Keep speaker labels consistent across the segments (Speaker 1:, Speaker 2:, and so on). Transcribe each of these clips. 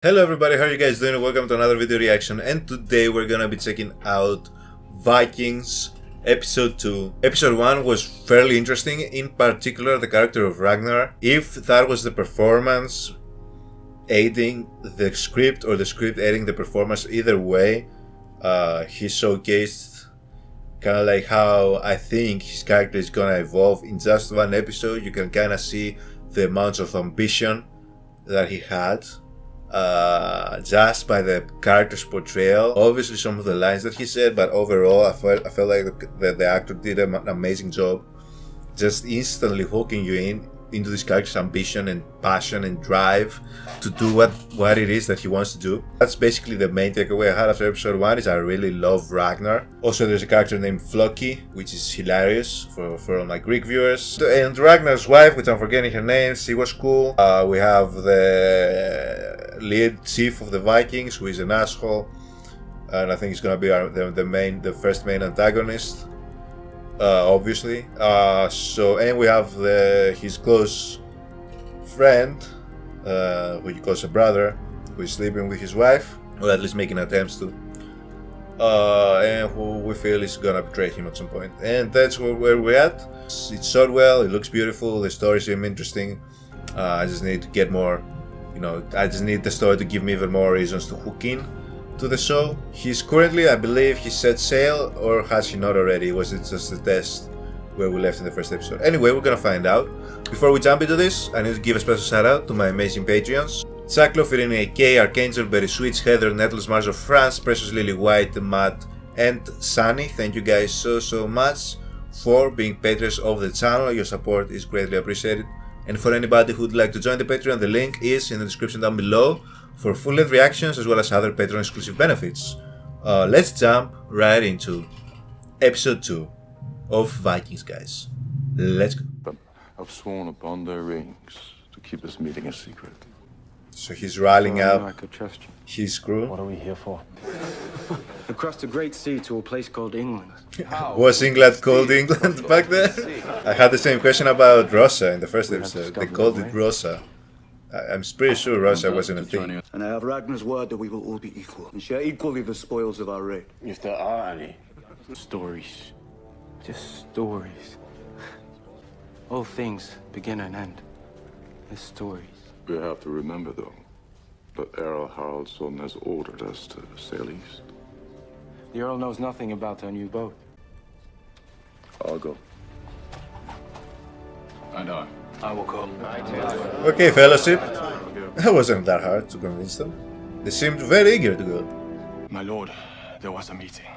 Speaker 1: Hello everybody, how are you guys doing? Welcome to another video reaction, and today we're gonna be checking out Vikings episode 2. Episode 1 was fairly interesting, in particular the character of Ragnar. If that was the performance aiding the script or the script aiding the performance, either way, he showcased kind of like how I think his character is gonna evolve in just one episode. You can kind of see the amounts of ambition that he had. Just by the character's portrayal, obviously some of the lines that he said, but overall I felt like the actor did an amazing job, just instantly hooking you into this character's ambition and passion and drive to do what it is that he wants to do. That's basically the main takeaway I had after episode 1, is I really love Ragnar. Also there's a character named Floki, which is hilarious for all my Greek viewers. And Ragnar's wife, which I'm forgetting her name, she was cool. We have the lead chief of the Vikings, who is an asshole, and I think he's gonna be the first main antagonist. Obviously. And we have his close friend, who he calls a brother, who is sleeping with his wife, or at least making attempts to, and who we feel is gonna betray him at some point. And that's where we're at. It's shot well, it looks beautiful, the story seems interesting. I just need to get more, I just need the story to give me even more reasons to hook in to the show. He's currently, I believe, he set sail, or has he not already? Was it just a test where we left in the first episode? Anyway, we're gonna find out. Before we jump into this, I need to give a special shout out to my amazing Patreons: Chaklo, Firine K, Archangel, Berry Switch, Heather, Nettles, Mars of France, Precious Lily White, Matt, and Sunny. Thank you guys so much for being patrons of the channel. Your support is greatly appreciated. And for anybody who'd like to join the Patreon, the link is in the description down below for full-length reactions as well as other Patreon exclusive benefits. Let's jump right into episode 2 of Vikings, guys. Let's go.
Speaker 2: But I've sworn upon their rings to keep this meeting a secret.
Speaker 1: So he's riling up
Speaker 3: I could trust you.
Speaker 1: his crew.
Speaker 3: What are we here for? Across the Great Sea to a place called England.
Speaker 1: Was England called England back then? I had the same question about Russia in the first episode. They called it Russia. I'm pretty sure Russia wasn't a thing.
Speaker 4: And I have Ragnar's word that we will all be equal and share equally the spoils of our raid.
Speaker 3: If there are any. Stories. Just stories. All things begin and end. As stories.
Speaker 2: We have to remember, though, that Earl Haraldsson has ordered us to sail east.
Speaker 3: The Earl knows nothing about our new boat.
Speaker 2: I'll go. And
Speaker 3: I will come.
Speaker 1: Okay, fellowship. It wasn't that hard to convince them. They seemed very eager to go.
Speaker 5: My lord, there was a meeting.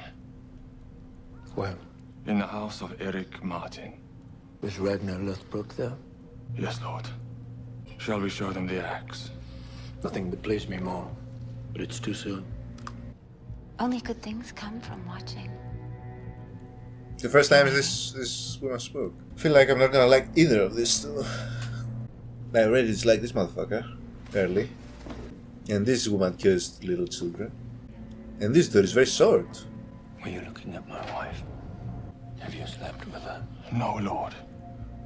Speaker 6: When?
Speaker 5: In the house of Eric Martin.
Speaker 6: Was Ragnar Lothbrok there?
Speaker 5: Yes, lord. Shall we show them the axe?
Speaker 6: Nothing would please me more, but it's too soon.
Speaker 7: Only good things come from watching.
Speaker 1: The first time this woman spoke. I feel like I'm not gonna like either of these two. I already dislike this motherfucker early. And this woman kills little children. And this dude is very short.
Speaker 6: Were you looking at my wife? Have you slept with her?
Speaker 5: No, lord.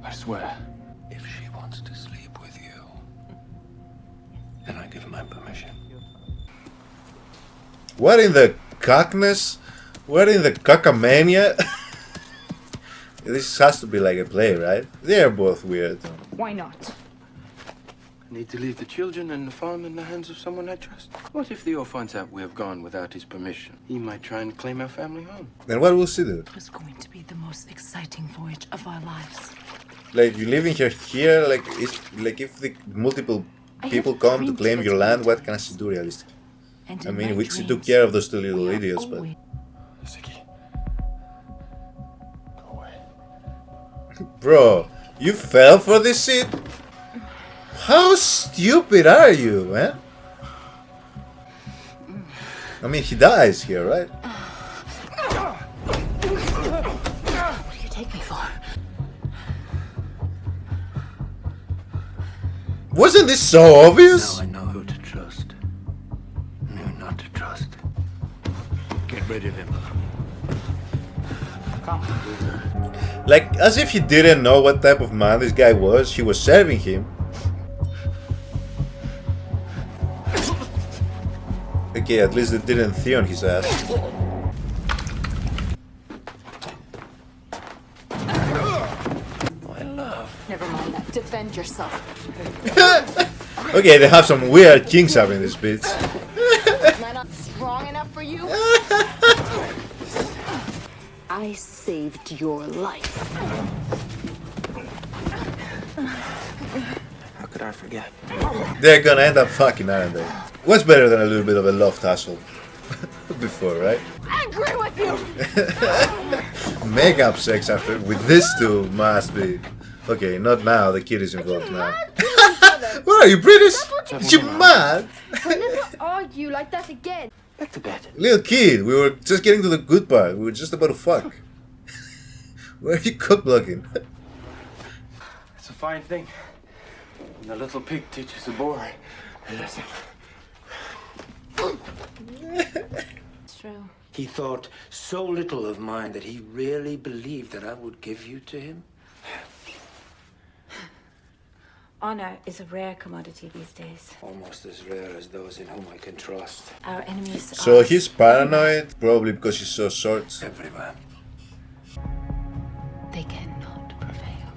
Speaker 5: I swear.
Speaker 6: If she wants to sleep with you, then I give my permission.
Speaker 1: What in the cockness? What in the cockamania? This has to be like a play, right? They're both weird.
Speaker 8: Why not?
Speaker 3: Need to leave the children and the farm in the hands of someone I trust. What if the Earl finds out we have gone without his permission? He might try and claim our family home.
Speaker 1: Then what will she do?
Speaker 8: It was going to be the most exciting voyage of our lives.
Speaker 1: Like, you leaving her here, like if the multiple people come to claim your land, what can she do realistically?
Speaker 8: And
Speaker 1: I
Speaker 8: in
Speaker 1: mean,
Speaker 8: my
Speaker 1: we took
Speaker 8: dreams,
Speaker 1: care of those two little
Speaker 8: we are
Speaker 1: idiots, but...
Speaker 8: always-
Speaker 5: Ziggy. Go away.
Speaker 1: Bro, you fell for this shit? How stupid are you, man? I mean, he dies here, right?
Speaker 8: What do you take me for?
Speaker 1: Wasn't this so obvious?
Speaker 6: Now I know who to trust and who not to trust. Get rid of him.
Speaker 1: Like, as if he didn't know what type of man this guy was. He was serving him. Okay, at least they didn't Theon his ass.
Speaker 6: My love.
Speaker 8: Never mind that. Defend yourself.
Speaker 1: Okay, they have some weird kings up in this bitch.
Speaker 8: Am I not strong enough for you? I saved your life.
Speaker 3: How could I forget?
Speaker 1: They're gonna end up fucking, aren't they? What's better than a little bit of a love tussle? Before, right?
Speaker 8: I agree with you.
Speaker 1: Makeup sex after with these two must be. Okay, not now, the kid is involved now. What are you, British? You mad?
Speaker 9: We'll never argue like that again.
Speaker 3: Back to bed.
Speaker 1: Little kid, we were just getting to the good part. We were just about to fuck. Where are you cock blocking?
Speaker 3: It's a fine thing. When the little pig teaches the boy a lesson.
Speaker 7: It's true.
Speaker 6: He thought so little of mine that he really believed that I would give you to him.
Speaker 7: Honor is a rare commodity these days.
Speaker 6: Almost as rare as those in whom I can trust.
Speaker 7: Our enemies
Speaker 1: So
Speaker 7: are
Speaker 1: he's paranoid, probably because he's so short.
Speaker 6: Everywhere.
Speaker 7: they cannot prevail.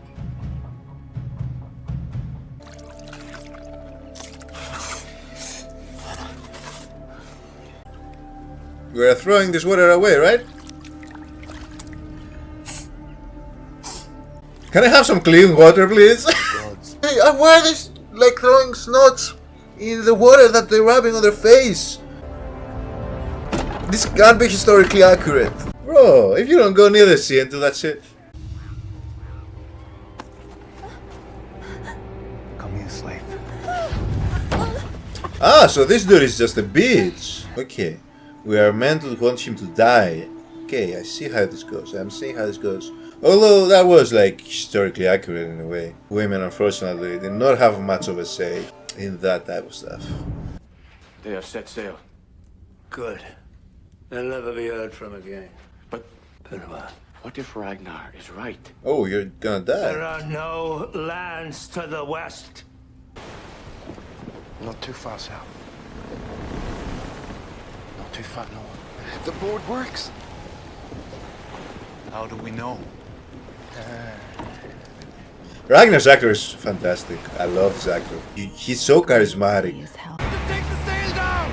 Speaker 1: We're throwing this water away, right? Can I have some clean water, please? Hey, why are they like throwing snots in the water that they're rubbing on their face? This can't be historically accurate. Bro, if you don't go near the sea and do that shit.
Speaker 3: Come here, slave.
Speaker 1: Ah, so this dude is just a bitch. Okay, we are meant to want him to die. Okay, I see how this goes. I'm seeing how this goes. Although that was like historically accurate in a way. Women unfortunately did not have much of a say in that type of stuff.
Speaker 3: They have set sail.
Speaker 6: Good. They'll never be heard from again.
Speaker 3: But
Speaker 6: Farewell.
Speaker 3: what if Ragnar is right?
Speaker 1: Oh, you're gonna
Speaker 6: There
Speaker 1: die.
Speaker 6: are no lands to the west.
Speaker 3: Not too far south. Not too far north. The board works.
Speaker 5: How do we know?
Speaker 1: Ragnar's actor is fantastic. I love this actor. He's so charismatic.
Speaker 7: Use hell.
Speaker 5: Take the sail down!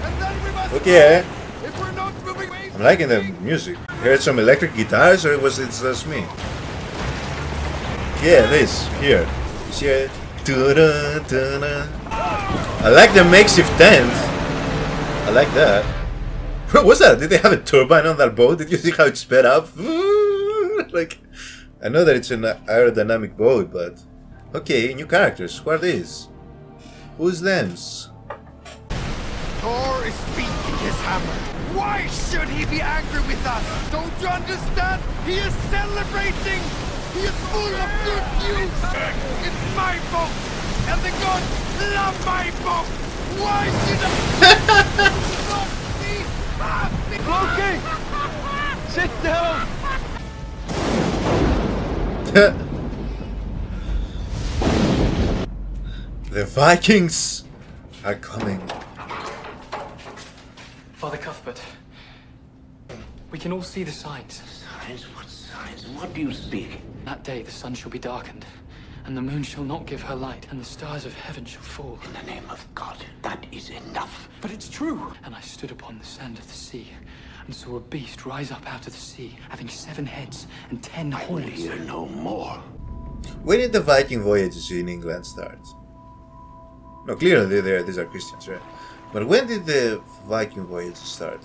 Speaker 5: And then we must
Speaker 1: Okay,
Speaker 5: if we're not moving away.
Speaker 1: I'm liking the music. Heard some electric guitars, or was it just me? Yeah, this here. You see it? I like the makeshift tent. I like that. What's that? Did they have a turbine on that boat? Did you see how it sped up? Like, I know that it's an aerodynamic boat, but okay, new characters. Who are these? Who's them?
Speaker 5: Thor is beating his hammer. Why should he be angry with us? Don't you understand? He is celebrating. He is full of good news. It's my boat, and the gods love my boat. Why should I not be happy? Loki, sit down.
Speaker 1: The Vikings are coming.
Speaker 3: Father Cuthbert, we can all see the signs.
Speaker 6: Signs? What signs? What do you speak?
Speaker 3: That day the sun shall be darkened, and the moon shall not give her light, and the stars of heaven shall fall.
Speaker 6: In the name of God, that is enough.
Speaker 3: But it's true! And I stood upon the sand of the sea, and saw a beast rise up out of the sea, having 7 heads and 10
Speaker 6: I will
Speaker 3: horns.
Speaker 6: hear no more.
Speaker 1: When did the Viking voyages in England start? No, clearly these are Christians, right? But when did the Viking voyages start?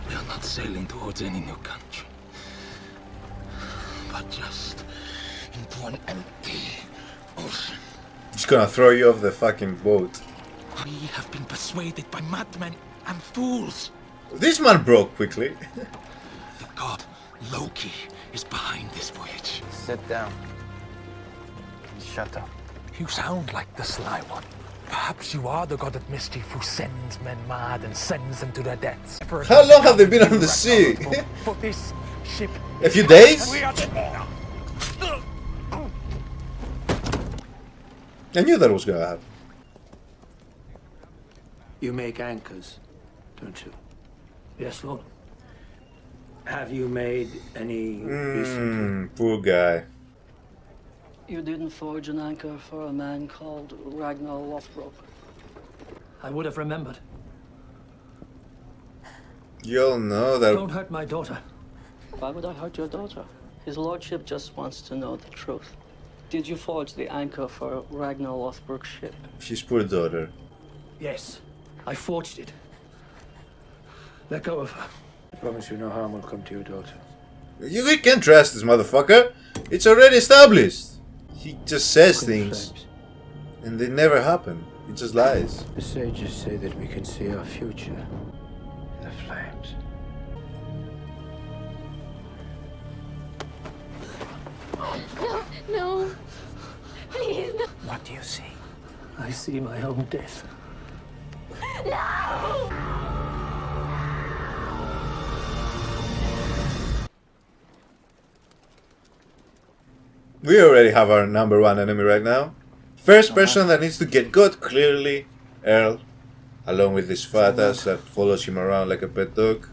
Speaker 5: We are not sailing towards any new country, but just into an empty ocean.
Speaker 1: It's gonna throw you off the fucking boat.
Speaker 5: We have been persuaded by madmen and fools.
Speaker 1: This man broke quickly.
Speaker 5: The god Loki is behind this voyage.
Speaker 3: Sit down. Shut up.
Speaker 10: You sound like the sly one. Perhaps you are the god of mischief who sends men mad and sends them to their deaths.
Speaker 1: How long have they been on the sea?
Speaker 10: For this ship.
Speaker 1: A few days?
Speaker 10: We are
Speaker 1: I knew that was gonna happen.
Speaker 6: You make anchors, don't you?
Speaker 10: Yes, Lord.
Speaker 6: Have you made any recently?
Speaker 1: Poor guy.
Speaker 11: You didn't forge an anchor for a man called Ragnar Lothbrok.
Speaker 10: I would have remembered.
Speaker 1: You all know that.
Speaker 10: Don't hurt my daughter.
Speaker 11: Why would I hurt your daughter? His lordship just wants to know the truth. Did you forge the anchor for Ragnar Lothbrok's ship?
Speaker 1: His poor daughter.
Speaker 10: Yes, I forged it. Let go of her.
Speaker 6: I promise you no harm will come to your daughter.
Speaker 1: You can't trust this motherfucker. It's already established. He just says things, and they never happen. He just lies.
Speaker 6: The sages say that we can see our future in the flames.
Speaker 9: No. Please, no.
Speaker 10: What do you see? I see my own death.
Speaker 9: No!
Speaker 1: We already have our number one enemy right now. First person that needs to get got, clearly Earl, along with this fat ass that follows him around like a pet dog.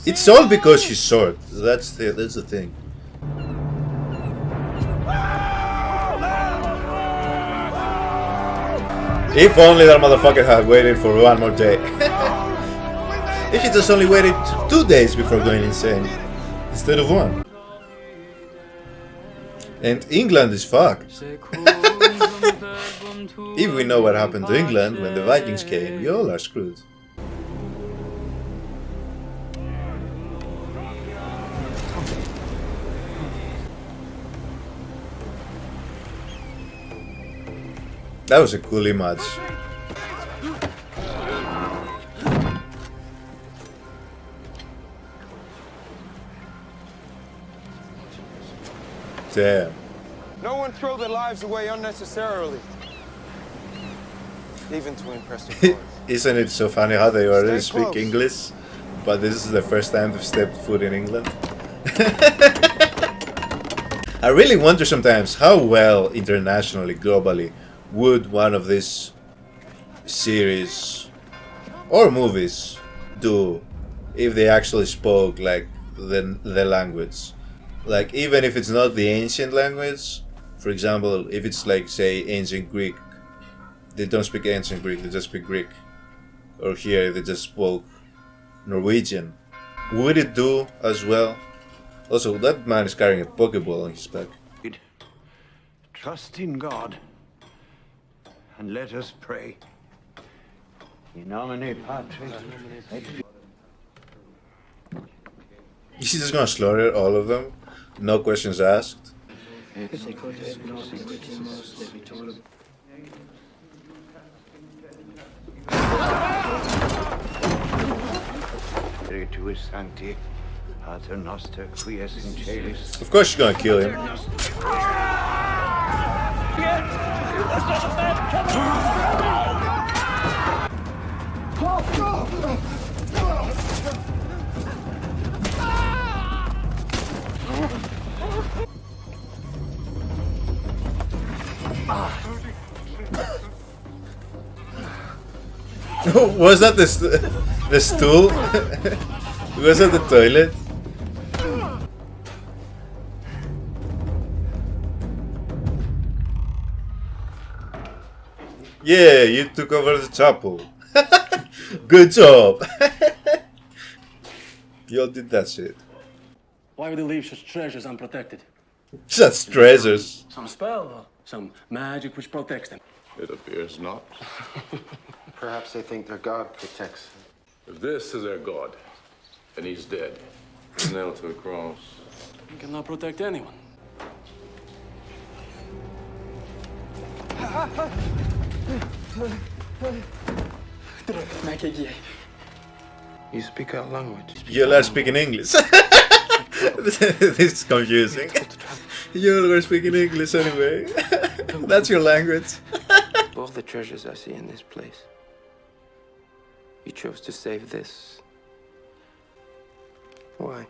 Speaker 1: It's all because she's short. That's the thing. If only that motherfucker had waited for one more day. If he just only waited 2 days before going insane, instead of one. And England is fucked. If we know what happened to England when the Vikings came, you all are screwed. That was a cool image. Damn.
Speaker 5: No one throw their lives away unnecessarily. Even to impress the foreigners.
Speaker 1: Isn't it so funny how they already
Speaker 5: Stay
Speaker 1: speak
Speaker 5: close.
Speaker 1: English, but this is the first time they've stepped foot in England? I really wonder sometimes how well internationally, globally, would one of these series or movies do if they actually spoke like the language. Like, even if it's not the ancient language, for example, if it's like, say, ancient Greek, they don't speak ancient Greek, they just speak Greek. Or here they just spoke Norwegian. Would it do as well? Also, that man is carrying a Pokeball on his back.
Speaker 6: Trust in God and let us pray. In nomine Patris et
Speaker 1: Is he just gonna slaughter all of them? No questions asked?
Speaker 6: Spiritus Sancti, Pater Noster, qui es in celis.
Speaker 1: Of course she's gonna kill him. Was that the stool? Was that the toilet? Yeah, you took over the chapel. Good job. You all did that shit.
Speaker 3: Why would they leave such treasures unprotected?
Speaker 1: Such treasures.
Speaker 3: Some spell or some magic which protects them.
Speaker 2: It appears not.
Speaker 3: Perhaps they think their god protects.
Speaker 2: If this is their god, then he's dead. Nailed to a cross.
Speaker 3: He cannot protect anyone. You speak our language.
Speaker 1: You are speaking English. This is confusing. You were speaking English anyway. That's your language.
Speaker 3: All the treasures I see in this place. You chose to save this. Why?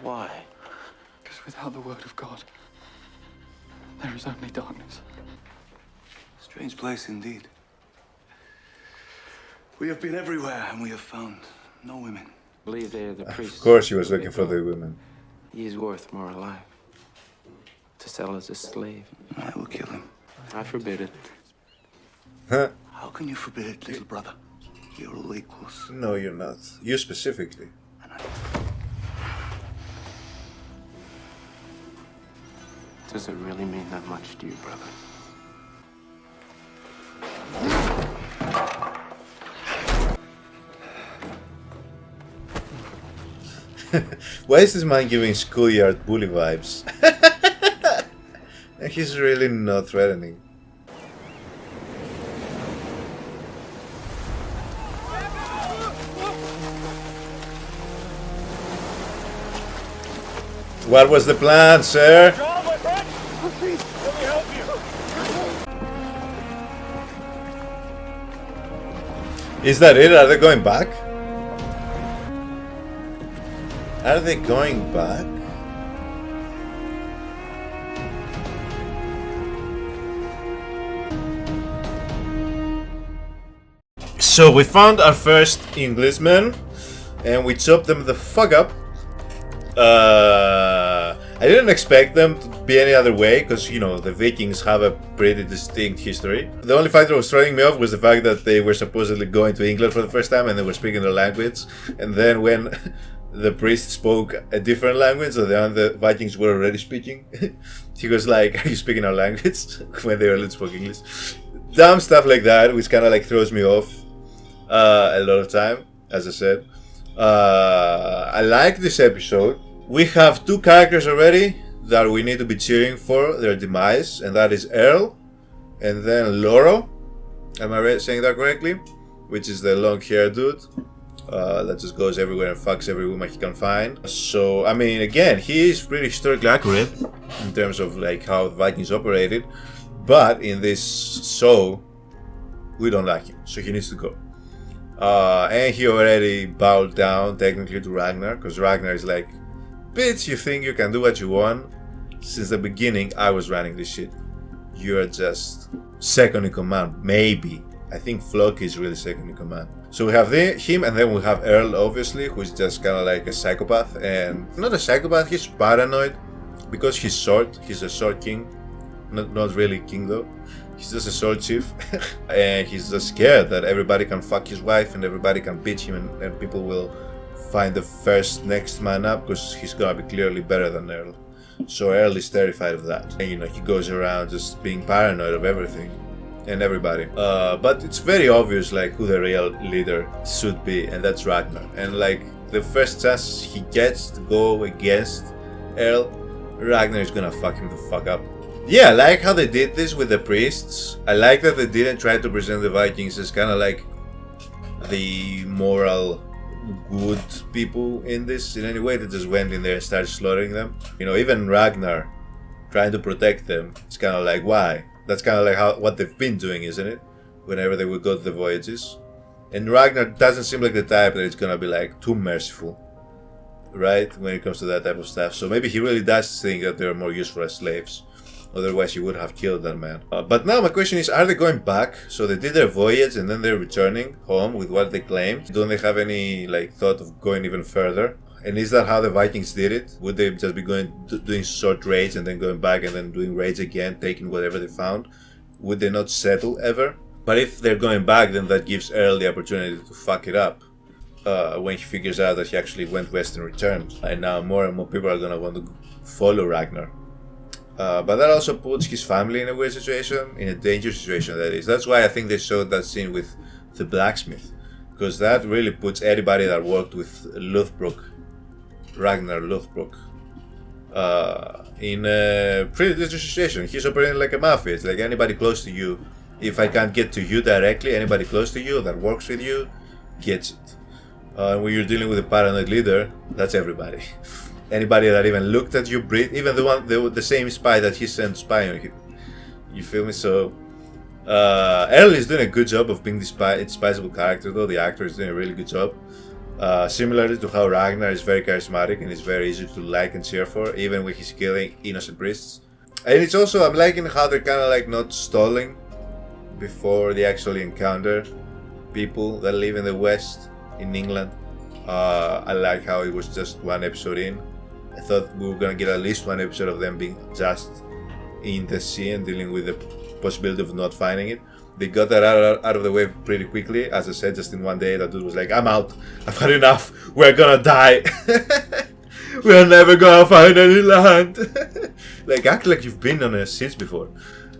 Speaker 3: Why?
Speaker 11: Because without the word of God, there is only darkness.
Speaker 4: Strange place indeed. We have been everywhere and we have found no women.
Speaker 3: I believe they are the priests.
Speaker 1: Of course, he was looking for the women.
Speaker 3: He is worth more alive. To sell as a slave.
Speaker 4: I will kill him.
Speaker 3: I forbid it.
Speaker 1: Huh?
Speaker 4: How can you forbid it, little brother? You're all equals.
Speaker 1: No, you're not. You specifically.
Speaker 3: Does it really mean that much to you, brother?
Speaker 1: Why is this man giving schoolyard bully vibes? And he's really not threatening. What was the plan, sir?
Speaker 5: Please, let me help you.
Speaker 1: Is that it? Are they going back? Are they going back? So we found our first Englishman and we chopped them the fuck up. I didn't expect them to be any other way because, you know, the Vikings have a pretty distinct history. The only fact that was throwing me off was the fact that they were supposedly going to England for the first time and they were speaking their language. And then when the priest spoke a different language that the Vikings were already speaking, he was like, "Are you speaking our language?" when they already spoke English. Dumb stuff like that, which kind of like throws me off a lot of time, as I said. I like this episode. We have two characters already that we need to be cheering for their demise, and that is Earl and then Loro. Am I saying that correctly? Which is the long-haired dude that just goes everywhere and fucks every woman he can find. So, I mean, again, he is pretty historically accurate in terms of like how the Vikings operated, but in this show, we don't like him, so he needs to go. And he already bowed down technically to Ragnar, because Ragnar is like, "Bitch, you think you can do what you want? Since the beginning, I was running this shit. You're just second in command, maybe." I think Floki is really second in command. So we have him, and then we have Earl, obviously, who's just kind of like a psychopath. And not a psychopath, he's paranoid, because he's short. He's a short king. Not really king, though. He's just a sword chief. And he's just scared that everybody can fuck his wife and everybody can beat him and people will find the first next man up because he's gonna be clearly better than Earl. So Earl is terrified of that. And you know, he goes around just being paranoid of everything and everybody. But it's very obvious like who the real leader should be, and that's Ragnar. And like the first chance he gets to go against Earl, Ragnar is gonna fuck him the fuck up. Yeah, I like how they did this with the priests. I like that they didn't try to present the Vikings as kind of like the moral good people in this in any way. They just went in there and started slaughtering them. You know, even Ragnar trying to protect them, it's kind of like, why? That's kind of like what they've been doing, isn't it? Whenever they would go to the voyages. And Ragnar doesn't seem like the type that it's gonna be like too merciful, right? When it comes to that type of stuff. So maybe he really does think that they're more useful as slaves. Otherwise he would have killed that man. But now my question is, are they going back? So they did their voyage and then they're returning home with what they claimed. Don't they have any like thought of going even further? And is that how the Vikings did it? Would they just be doing short raids and then going back and then doing raids again, taking whatever they found? Would they not settle ever? But if they're going back, then that gives Earl the opportunity to fuck it up. When he figures out that he actually went west and returned. And now more and more people are gonna want to follow Ragnar. But that also puts his family in a weird situation, in a dangerous situation, that is. That's why I think they showed that scene with the blacksmith, because that really puts anybody that worked with Ragnar Lothbrok, in a pretty dangerous situation. He's operating like a mafia. It's like anybody close to you, if I can't get to you directly, anybody close to you that works with you gets it. When you're dealing with a paranoid leader, that's everybody. Anybody that even looked at you breathe, even the same spy that he sent spy on you. You feel me? So Earl is doing a good job of being the spiceable character, though. The actor is doing a really good job. Similarly to how Ragnar is very charismatic and is very easy to like and cheer for, even when he's killing innocent priests. And it's also, I'm liking how they're kind of like not stalling before they actually encounter people that live in the West, in England. I like how it was just one episode in. I thought we were gonna get at least one episode of them being just in the sea and dealing with the possibility of not finding it. They got that out of the way pretty quickly. As I said, just in one day, that dude was like, I'm out. I've had enough. We're gonna die. We're never gonna find any land. Like, act like you've been on a siege before.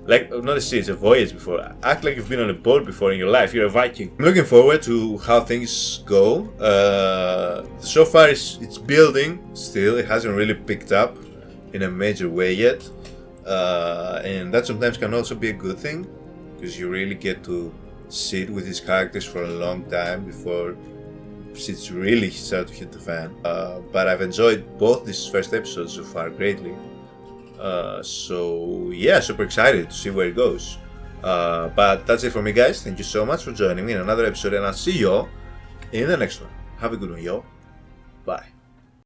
Speaker 1: Like, not a siege, a voyage before. Act like you've been on a boat before in your life. You're a Viking. I'm looking forward to how things go. So far, it's building still. It hasn't really picked up in a major way yet. And that sometimes can also be a good thing, because you really get to sit with these characters for a long time before it's really start to hit the fan. But I've enjoyed both these first episodes so far greatly. So yeah, super excited to see where it goes. But that's it for me, guys. Thank you so much for joining me in another episode, and I'll see y'all in the next one. Have a good one, y'all. Bye.